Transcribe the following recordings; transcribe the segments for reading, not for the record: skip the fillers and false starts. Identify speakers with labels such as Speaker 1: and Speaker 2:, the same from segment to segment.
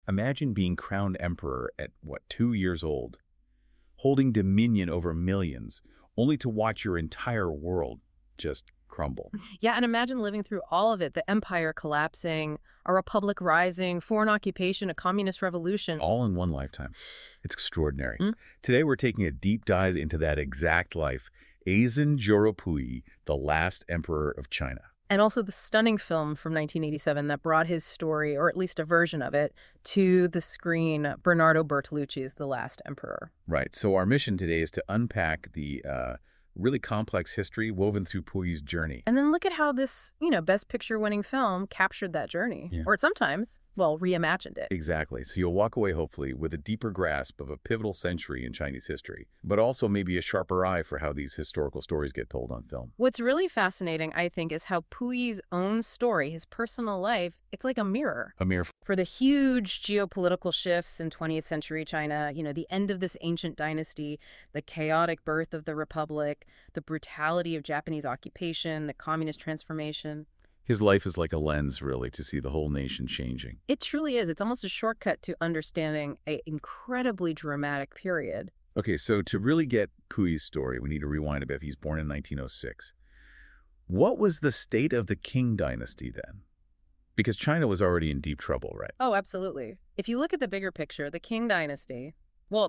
Speaker 1: Imagine being crowned emperor at, 2 years old, holding dominion over millions, only to watch your entire world just crumble.
Speaker 2: Yeah, and imagine living through all of it, the empire collapsing, a republic rising, foreign occupation, a communist revolution.
Speaker 1: All in one lifetime. It's extraordinary.
Speaker 2: Mm.
Speaker 1: Today, we're taking a deep dive into that exact life, Puyi, the last emperor of China.
Speaker 2: And also the stunning film from 1987 that brought his story, or at least a version of it, to the screen, Bernardo Bertolucci's The Last Emperor.
Speaker 1: Right. So our mission today is to unpack the really complex history woven through Puyi's journey.
Speaker 2: And then look at how this, Best Picture winning film captured that journey.
Speaker 1: Yeah.
Speaker 2: Or sometimes, reimagined it.
Speaker 1: Exactly. So you'll walk away, hopefully, with a deeper grasp of a pivotal century in Chinese history, but also maybe a sharper eye for how these historical stories get told on film.
Speaker 2: What's really fascinating, I think, is how Puyi's own story, his personal life, it's like a mirror.
Speaker 1: A mirror.
Speaker 2: For the huge geopolitical shifts in 20th century China, the end of this ancient dynasty, the chaotic birth of the republic, the brutality of Japanese occupation, the communist transformation.
Speaker 1: His life is like a lens, really, to see the whole nation changing.
Speaker 2: It truly is. It's almost a shortcut to understanding an incredibly dramatic period.
Speaker 1: Okay, so to really get Puyi's story, we need to rewind a bit. He's born in 1906. What was the state of the Qing dynasty then? Because China was already in deep trouble, right?
Speaker 2: Oh, absolutely. If you look at the bigger picture, the Qing dynasty,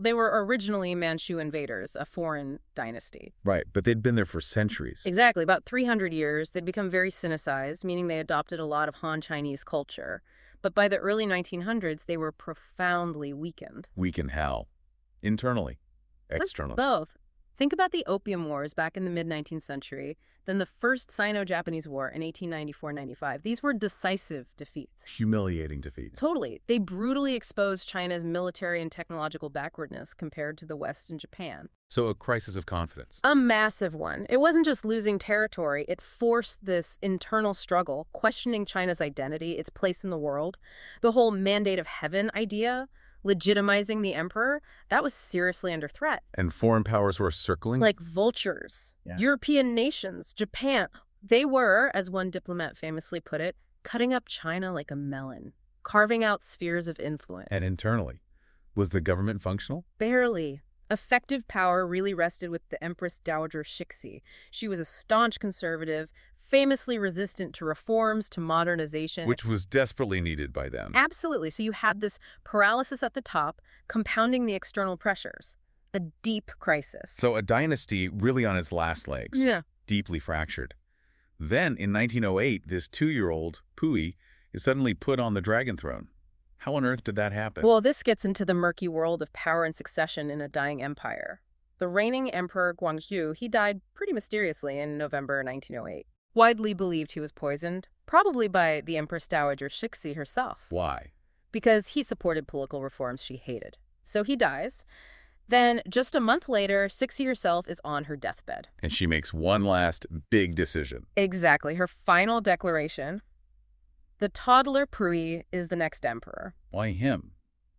Speaker 2: they were originally Manchu invaders, a foreign dynasty.
Speaker 1: Right, but they'd been there for centuries.
Speaker 2: Exactly. About 300 years, they'd become very sinicized, meaning they adopted a lot of Han Chinese culture. But by the early 1900s, they were profoundly weakened.
Speaker 1: Weakened how? Internally? Externally?
Speaker 2: Both. Think about the Opium Wars back in the mid-19th century, then the First Sino-Japanese War in 1894-95. These were decisive defeats.
Speaker 1: Humiliating defeats.
Speaker 2: Totally. They brutally exposed China's military and technological backwardness compared to the West and Japan.
Speaker 1: So a crisis of confidence.
Speaker 2: A massive one. It wasn't just losing territory. It forced this internal struggle, questioning China's identity, its place in the world. The whole mandate of heaven idea, legitimizing the emperor, that was seriously under threat.
Speaker 1: And foreign powers were circling?
Speaker 2: Like vultures. Yeah. European nations, Japan, they were, as one diplomat famously put it, cutting up China like a melon, carving out spheres of influence.
Speaker 1: And internally, was the government functional?
Speaker 2: Barely. Effective power really rested with the Empress Dowager Cixi. She was a staunch conservative, famously resistant to reforms, to modernization.
Speaker 1: Which was desperately needed by them.
Speaker 2: Absolutely. So you had this paralysis at the top, compounding the external pressures. A deep crisis.
Speaker 1: So a dynasty really on its last legs.
Speaker 2: Yeah.
Speaker 1: Deeply fractured. Then, in 1908, this 2-year-old, Puyi, is suddenly put on the dragon throne. How on earth did that happen?
Speaker 2: Well, this gets into the murky world of power and succession in a dying empire. The reigning emperor Guangxu, he died pretty mysteriously in November 1908. Widely believed he was poisoned, probably by the Empress Dowager Cixi herself.
Speaker 1: Why?
Speaker 2: Because he supported political reforms she hated. So he dies. Then, just a month later, Cixi herself is on her deathbed.
Speaker 1: And she makes one last big decision.
Speaker 2: Exactly. Her final declaration: the toddler Puyi is the next emperor.
Speaker 1: Why him?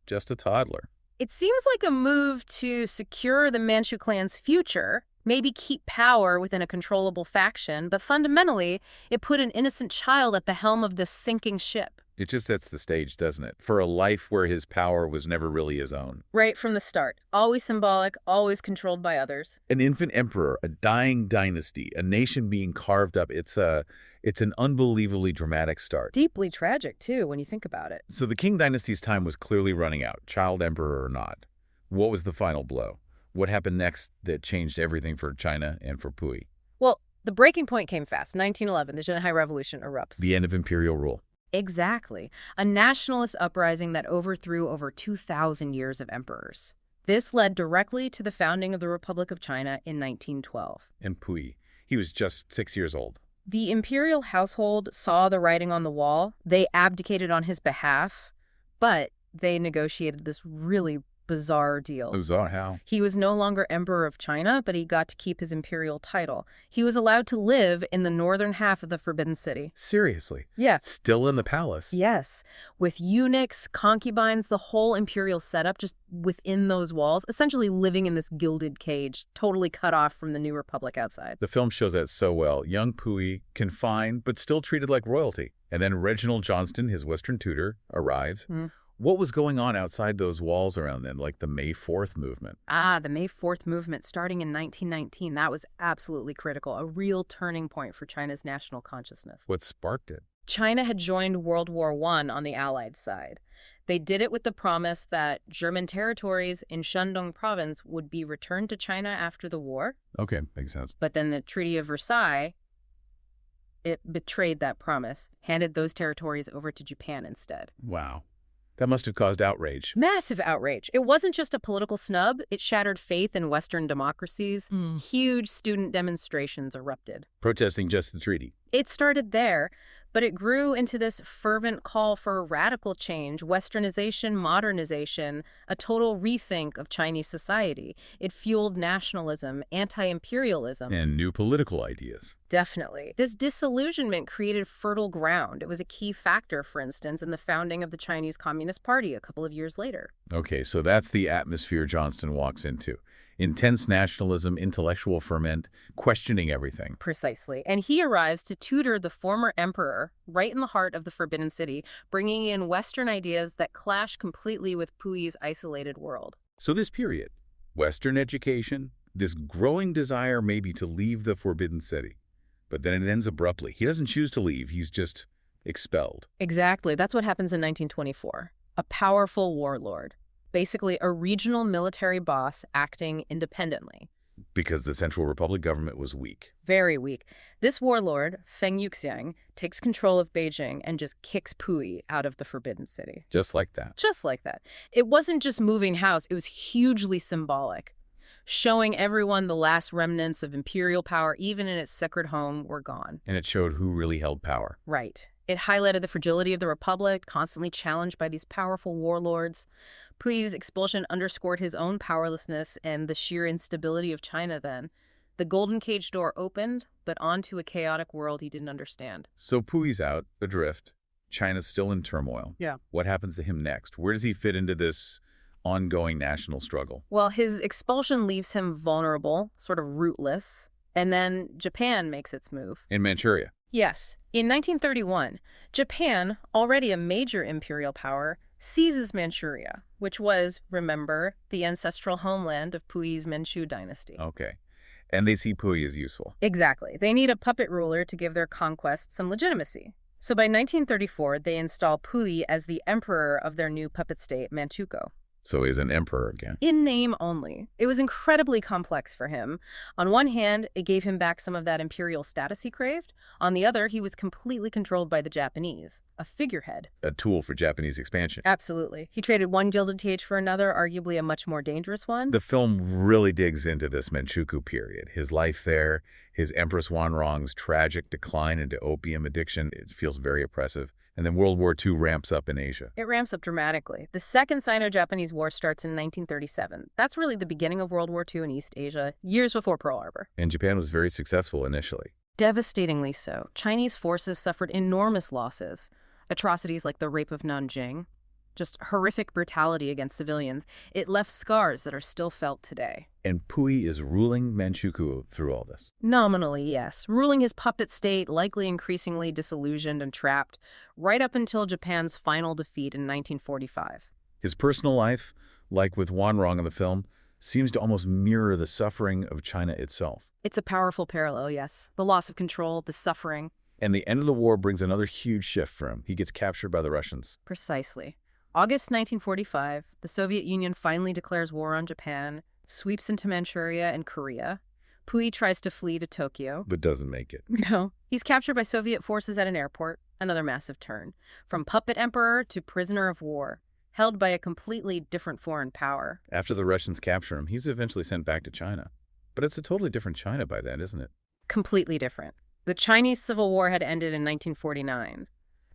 Speaker 1: Just a toddler.
Speaker 2: It seems like a move to secure the Manchu clan's future, maybe keep power within a controllable faction, but fundamentally, it put an innocent child at the helm of this sinking ship.
Speaker 1: It just sets the stage, doesn't it? For a life where his power was never really his own.
Speaker 2: Right from the start. Always symbolic, always controlled by others.
Speaker 1: An infant emperor, a dying dynasty, a nation being carved up. It's an unbelievably dramatic start.
Speaker 2: Deeply tragic, too, when you think about it.
Speaker 1: So the Qing dynasty's time was clearly running out, child emperor or not. What was the final blow? What happened next that changed everything for China and for Puyi?
Speaker 2: Well, the breaking point came fast. 1911, the Zhenhai Revolution erupts.
Speaker 1: The end of imperial rule.
Speaker 2: Exactly. A nationalist uprising that overthrew over 2,000 years of emperors. This led directly to the founding of the Republic of China in 1912.
Speaker 1: And Puyi, he was just 6 years old.
Speaker 2: The imperial household saw the writing on the wall. They abdicated on his behalf, but they negotiated this really bizarre deal.
Speaker 1: Bizarre how?
Speaker 2: He was no longer emperor of China, but he got to keep his imperial title. He was allowed to live in the northern half of the Forbidden City.
Speaker 1: Seriously?
Speaker 2: Yeah.
Speaker 1: Still in the palace?
Speaker 2: Yes. With eunuchs, concubines, the whole imperial setup just within those walls, essentially living in this gilded cage, totally cut off from the new republic outside.
Speaker 1: The film shows that so well. Young Puyi, confined, but still treated like royalty. And then Reginald Johnston, his Western tutor, arrives. What was going on outside those walls around then, like the May 4th movement?
Speaker 2: The May 4th movement starting in 1919, that was absolutely critical, a real turning point for China's national consciousness.
Speaker 1: What sparked it?
Speaker 2: China had joined World War I on the Allied side. They did it with the promise that German territories in Shandong province would be returned to China after the war.
Speaker 1: Okay, makes sense.
Speaker 2: But then the Treaty of Versailles, it betrayed that promise, handed those territories over to Japan instead.
Speaker 1: Wow. That must have caused outrage.
Speaker 2: Massive outrage. It wasn't just a political snub. It shattered faith in Western democracies. Huge student demonstrations erupted.
Speaker 1: Protesting just the treaty.
Speaker 2: It started there, but it grew into this fervent call for radical change, westernization, modernization, a total rethink of Chinese society. It fueled nationalism, anti-imperialism.
Speaker 1: And new political ideas.
Speaker 2: Definitely. This disillusionment created fertile ground. It was a key factor, for instance, in the founding of the Chinese Communist Party a couple of years later.
Speaker 1: Okay, so that's the atmosphere Johnston walks into. Intense nationalism, intellectual ferment, questioning everything.
Speaker 2: Precisely. And he arrives to tutor the former emperor right in the heart of the Forbidden City, bringing in Western ideas that clash completely with Puyi's isolated world.
Speaker 1: So this period, Western education, this growing desire maybe to leave the Forbidden City. But then it ends abruptly. He doesn't choose to leave. He's just expelled.
Speaker 2: Exactly. That's what happens in 1924. A powerful warlord. Basically a regional military boss acting independently.
Speaker 1: Because the Central Republic government was weak.
Speaker 2: Very weak. This warlord, Feng Yuxiang, takes control of Beijing and just kicks Puyi out of the Forbidden City.
Speaker 1: Just like that.
Speaker 2: Just like that. It wasn't just moving house, it was hugely symbolic. Showing everyone the last remnants of imperial power, even in its sacred home, were gone.
Speaker 1: And it showed who really held power.
Speaker 2: Right. It highlighted the fragility of the Republic, constantly challenged by these powerful warlords. Puyi's expulsion underscored his own powerlessness and the sheer instability of China then. The golden cage door opened, but onto a chaotic world he didn't understand.
Speaker 1: So Puyi's out, adrift. China's still in turmoil.
Speaker 2: Yeah.
Speaker 1: What happens to him next? Where does he fit into this ongoing national struggle?
Speaker 2: Well, his expulsion leaves him vulnerable, sort of rootless, and then Japan makes its move.
Speaker 1: In Manchuria.
Speaker 2: Yes. In 1931, Japan, already a major imperial power, seizes Manchuria, which was, remember, the ancestral homeland of Puyi's Manchu dynasty.
Speaker 1: Okay. And they see Puyi as useful.
Speaker 2: Exactly. They need a puppet ruler to give their conquest some legitimacy. So by 1934, they install Puyi as the emperor of their new puppet state, Manchukuo.
Speaker 1: So he's an emperor again.
Speaker 2: In name only. It was incredibly complex for him. On one hand, it gave him back some of that imperial status he craved. On the other, he was completely controlled by the Japanese, a figurehead.
Speaker 1: A tool for Japanese expansion.
Speaker 2: Absolutely. He traded one gilded cage for another, arguably a much more dangerous one.
Speaker 1: The film really digs into this Manchukuo period. His life there, his Empress Wanrong's tragic decline into opium addiction. It feels very oppressive. And then World War II ramps up in Asia.
Speaker 2: It ramps up dramatically. The Second Sino-Japanese War starts in 1937. That's really the beginning of World War II in East Asia, years before Pearl Harbor.
Speaker 1: And Japan was very successful initially.
Speaker 2: Devastatingly so. Chinese forces suffered enormous losses. Atrocities like the rape of Nanjing, just horrific brutality against civilians. It left scars that are still felt today.
Speaker 1: And Puyi is ruling Manchukuo through all this.
Speaker 2: Nominally, yes. Ruling his puppet state, likely increasingly disillusioned and trapped, right up until Japan's final defeat in 1945.
Speaker 1: His personal life, like with Wanrong in the film, seems to almost mirror the suffering of China itself.
Speaker 2: It's a powerful parallel, yes. The loss of control, the suffering.
Speaker 1: And the end of the war brings another huge shift for him. He gets captured by the Russians.
Speaker 2: Precisely. August 1945, the Soviet Union finally declares war on Japan, sweeps into Manchuria and Korea. Puyi tries to flee to Tokyo.
Speaker 1: But doesn't make it.
Speaker 2: No. He's captured by Soviet forces at an airport. Another massive turn. From puppet emperor to prisoner of war, held by a completely different foreign power.
Speaker 1: After the Russians capture him, he's eventually sent back to China. But it's a totally different China by then, isn't it?
Speaker 2: Completely different. The Chinese Civil War had ended in 1949.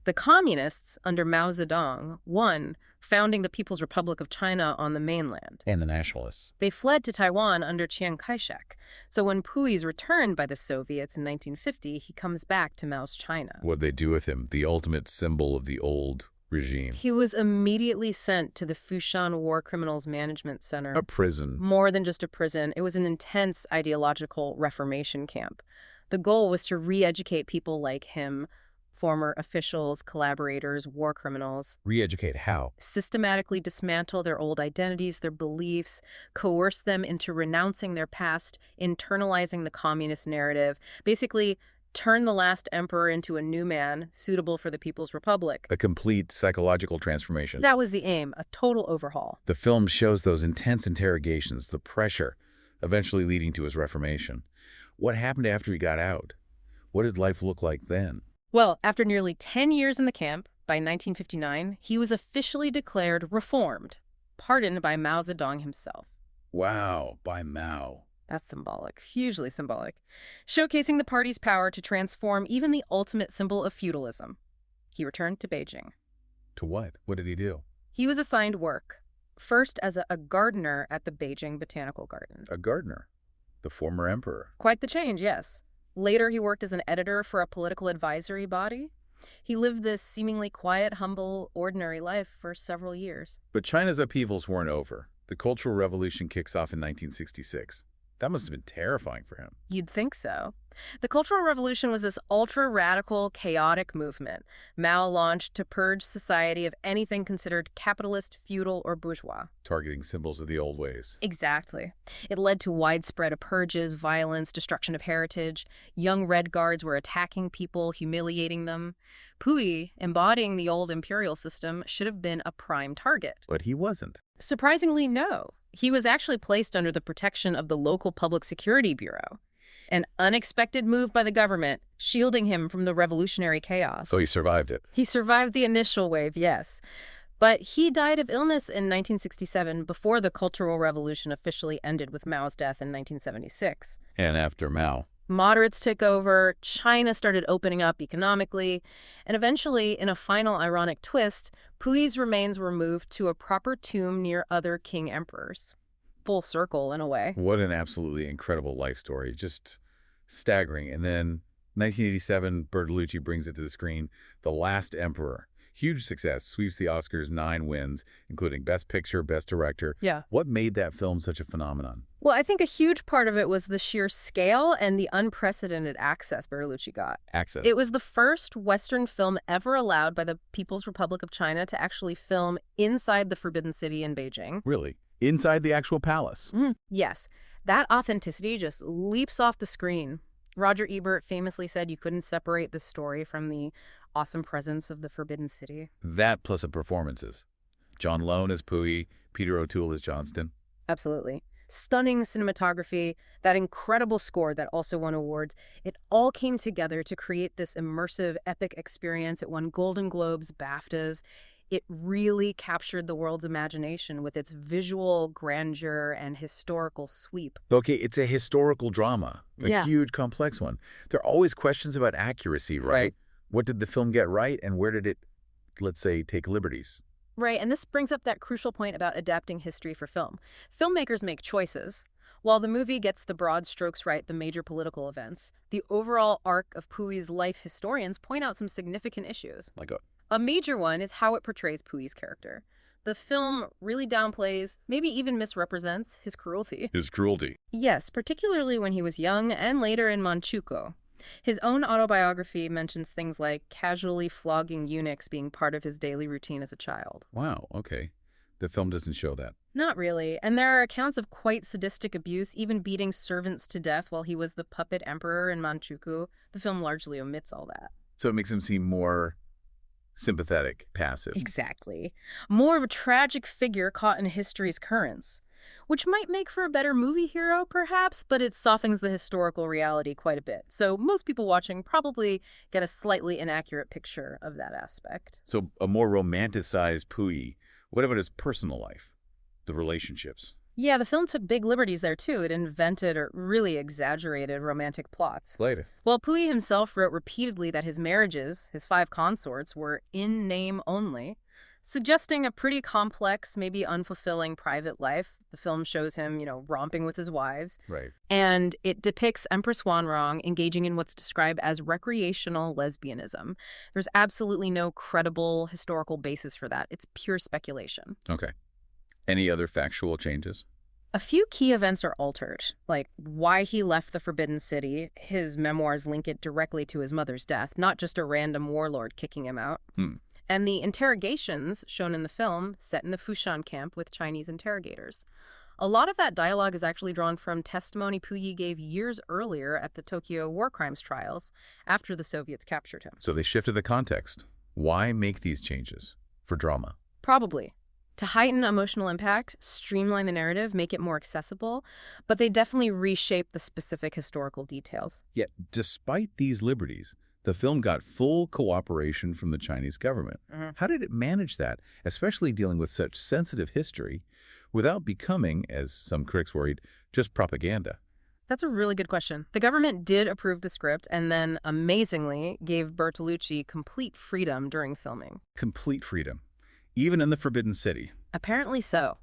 Speaker 2: The Communists, under Mao Zedong, won, founding the People's Republic of China on the mainland.
Speaker 1: And the Nationalists.
Speaker 2: They fled to Taiwan under Chiang Kai-shek. So when Puyi's returned by the Soviets in 1950, he comes back to Mao's China.
Speaker 1: What'd they do with him? The ultimate symbol of the old regime.
Speaker 2: He was immediately sent to the Fushan War Criminals Management Center.
Speaker 1: A prison.
Speaker 2: More than just a prison. It was an intense ideological reformation camp. The goal was to re-educate people like him former officials, collaborators, war criminals.
Speaker 1: Re-educate how?
Speaker 2: Systematically dismantle their old identities, their beliefs, coerce them into renouncing their past, internalizing the communist narrative, basically turn the last emperor into a new man suitable for the People's Republic.
Speaker 1: A complete psychological transformation.
Speaker 2: That was the aim, a total overhaul.
Speaker 1: The film shows those intense interrogations, the pressure, eventually leading to his reformation. What happened after he got out? What did life look like then?
Speaker 2: Well, after nearly 10 years in the camp, by 1959, he was officially declared reformed, pardoned by Mao Zedong himself.
Speaker 1: Wow, by Mao.
Speaker 2: That's symbolic, hugely symbolic, showcasing the party's power to transform even the ultimate symbol of feudalism. He returned to Beijing.
Speaker 1: To what? What did he do?
Speaker 2: He was assigned work, first as a gardener at the Beijing Botanical Garden.
Speaker 1: A gardener. The former emperor.
Speaker 2: Quite the change, yes. Later, he worked as an editor for a political advisory body. He lived this seemingly quiet, humble, ordinary life for several years.
Speaker 1: But China's upheavals weren't over. The Cultural Revolution kicks off in 1966. That must have been terrifying for him.
Speaker 2: You'd think so. The Cultural Revolution was this ultra-radical, chaotic movement Mao launched to purge society of anything considered capitalist, feudal, or bourgeois.
Speaker 1: Targeting symbols of the old ways.
Speaker 2: Exactly. It led to widespread purges, violence, destruction of heritage. Young Red Guards were attacking people, humiliating them. Puyi, embodying the old imperial system, should have been a prime target.
Speaker 1: But he wasn't.
Speaker 2: Surprisingly, no. He was actually placed under the protection of the local Public Security Bureau. An unexpected move by the government, shielding him from the revolutionary chaos.
Speaker 1: So he survived it.
Speaker 2: He survived the initial wave, yes. But he died of illness in 1967 before the Cultural Revolution officially ended with Mao's death in 1976.
Speaker 1: And after Mao.
Speaker 2: Moderates took over, China started opening up economically, and eventually, in a final ironic twist, Puyi's remains were moved to a proper tomb near other king emperors. Full circle, in a way.
Speaker 1: What an absolutely incredible life story. Just staggering. And then 1987, Bertolucci brings it to the screen, The Last Emperor. Huge success, sweeps the Oscars, 9 wins, including Best Picture, Best Director.
Speaker 2: Yeah.
Speaker 1: What made that film such a phenomenon?
Speaker 2: Well, I think a huge part of it was the sheer scale and the unprecedented access Bertolucci got.
Speaker 1: Access.
Speaker 2: It was the first Western film ever allowed by the People's Republic of China to actually film inside the Forbidden City in Beijing.
Speaker 1: Really? Inside the actual palace?
Speaker 2: Yes. That authenticity just leaps off the screen. Roger Ebert famously said you couldn't separate the story from the awesome presence of the Forbidden City.
Speaker 1: That plus the performances. John Lone as Puyi, Peter O'Toole as Johnston.
Speaker 2: Absolutely. Stunning cinematography, that incredible score that also won awards. It all came together to create this immersive, epic experience. It won Golden Globes, BAFTAs. It really captured the world's imagination with its visual grandeur and historical sweep.
Speaker 1: Okay, it's a historical drama, a
Speaker 2: Yeah.
Speaker 1: huge, complex one. There are always questions about accuracy, right? What did the film get right, and where did it, let's say, take liberties?
Speaker 2: Right, and this brings up that crucial point about adapting history for film. Filmmakers make choices. While the movie gets the broad strokes right, the major political events, the overall arc of Puyi's life historians point out some significant issues.
Speaker 1: Like
Speaker 2: A major one is how it portrays Puyi's character. The film really downplays, maybe even misrepresents, his cruelty.
Speaker 1: his cruelty.
Speaker 2: Yes, particularly when he was young and later in Manchukuo. His own autobiography mentions things like casually flogging eunuchs being part of his daily routine as a child.
Speaker 1: Wow, okay. The film doesn't show that.
Speaker 2: Not really, and there are accounts of quite sadistic abuse, even beating servants to death while he was the puppet emperor in Manchukuo. The film largely omits all that.
Speaker 1: So it makes him seem more sympathetic, passive.
Speaker 2: Exactly. More of a tragic figure caught in history's currents, which might make for a better movie hero, perhaps, but it softens the historical reality quite a bit. So most people watching probably get a slightly inaccurate picture of that aspect.
Speaker 1: So a more romanticized Puyi. What about his personal life? The relationships?
Speaker 2: Yeah, the film took big liberties there, too. It invented or really exaggerated romantic plots.
Speaker 1: Later.
Speaker 2: Well, Puyi himself wrote repeatedly that his marriages, his 5 consorts, were in name only, suggesting a pretty complex, maybe unfulfilling private life. The film shows him, romping with his wives.
Speaker 1: Right.
Speaker 2: And it depicts Empress Wanrong engaging in what's described as recreational lesbianism. There's absolutely no credible historical basis for that. It's pure speculation.
Speaker 1: Okay. Any other factual changes?
Speaker 2: A few key events are altered, like why he left the Forbidden City. His memoirs link it directly to his mother's death, not just a random warlord kicking him out.
Speaker 1: Hmm.
Speaker 2: And the interrogations shown in the film set in the Fushan camp with Chinese interrogators. A lot of that dialogue is actually drawn from testimony Puyi gave years earlier at the Tokyo war crimes trials after the Soviets captured him.
Speaker 1: So they shifted the context. Why make these changes? For drama.
Speaker 2: Probably. To heighten emotional impact, streamline the narrative, make it more accessible, but they definitely reshape the specific historical details.
Speaker 1: Yet, despite these liberties, the film got full cooperation from the Chinese government. How did it manage that, especially dealing with such sensitive history, without becoming, as some critics worried, just propaganda?
Speaker 2: That's a really good question. The government did approve the script and then, amazingly, gave Bertolucci complete freedom during filming.
Speaker 1: Complete freedom, even in the Forbidden City.
Speaker 2: Apparently so.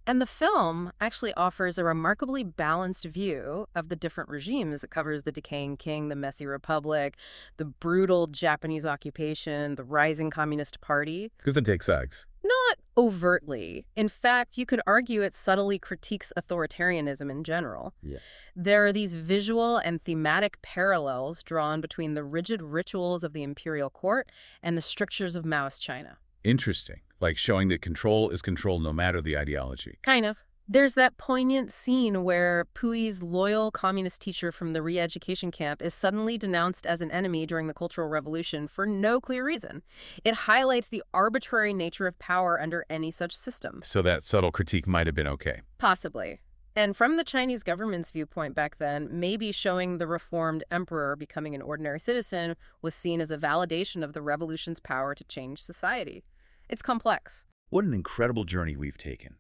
Speaker 2: And the film actually offers a remarkably balanced view of the different regimes. It covers the decaying king, the messy republic, the brutal Japanese occupation, the rising Communist Party.
Speaker 1: Because it takes sides.
Speaker 2: Not overtly. In fact, you could argue it subtly critiques authoritarianism in general.
Speaker 1: Yeah.
Speaker 2: There are these visual and thematic parallels drawn between the rigid rituals of the imperial court and the strictures of Maoist China.
Speaker 1: Interesting. Like showing that control is control no matter the ideology.
Speaker 2: Kind of. There's that poignant scene where Puyi's loyal communist teacher from the re-education camp is suddenly denounced as an enemy during the Cultural Revolution for no clear reason. It highlights the arbitrary nature of power under any such system.
Speaker 1: So that subtle critique might have been okay.
Speaker 2: Possibly. And from the Chinese government's viewpoint back then, maybe showing the reformed emperor becoming an ordinary citizen was seen as a validation of the revolution's power to change society. It's complex.
Speaker 1: What an incredible journey we've taken.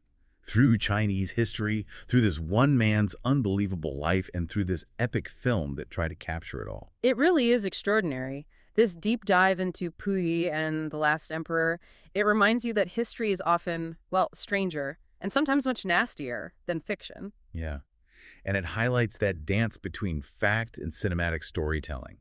Speaker 1: Through Chinese history, through this one man's unbelievable life, and through this epic film that tried to capture it all.
Speaker 2: It really is extraordinary. This deep dive into Puyi and the last emperor, it reminds you that history is often, well, stranger, and sometimes much nastier than fiction.
Speaker 1: Yeah. And it highlights that dance between fact and cinematic storytelling.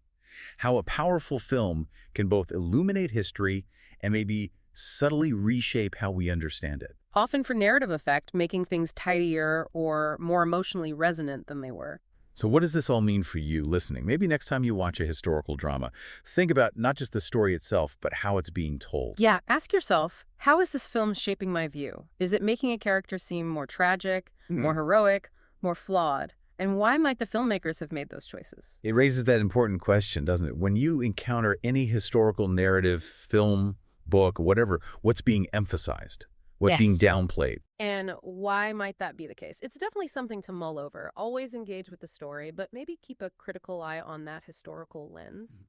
Speaker 1: How a powerful film can both illuminate history and maybe subtly reshape how we understand it.
Speaker 2: Often for narrative effect, making things tidier or more emotionally resonant than they were.
Speaker 1: So what does this all mean for you listening? Maybe next time you watch a historical drama, think about not just the story itself, but how it's being told.
Speaker 2: Yeah, ask yourself, how is this film shaping my view? Is it making a character seem more tragic, more heroic, more flawed? And why might the filmmakers have made those choices?
Speaker 1: It raises that important question, doesn't it? When you encounter any historical narrative, film, book, whatever, what's being emphasized? What's being downplayed?
Speaker 2: And why might that be the case? It's definitely something to mull over. Always engage with the story, but maybe keep a critical eye on that historical lens.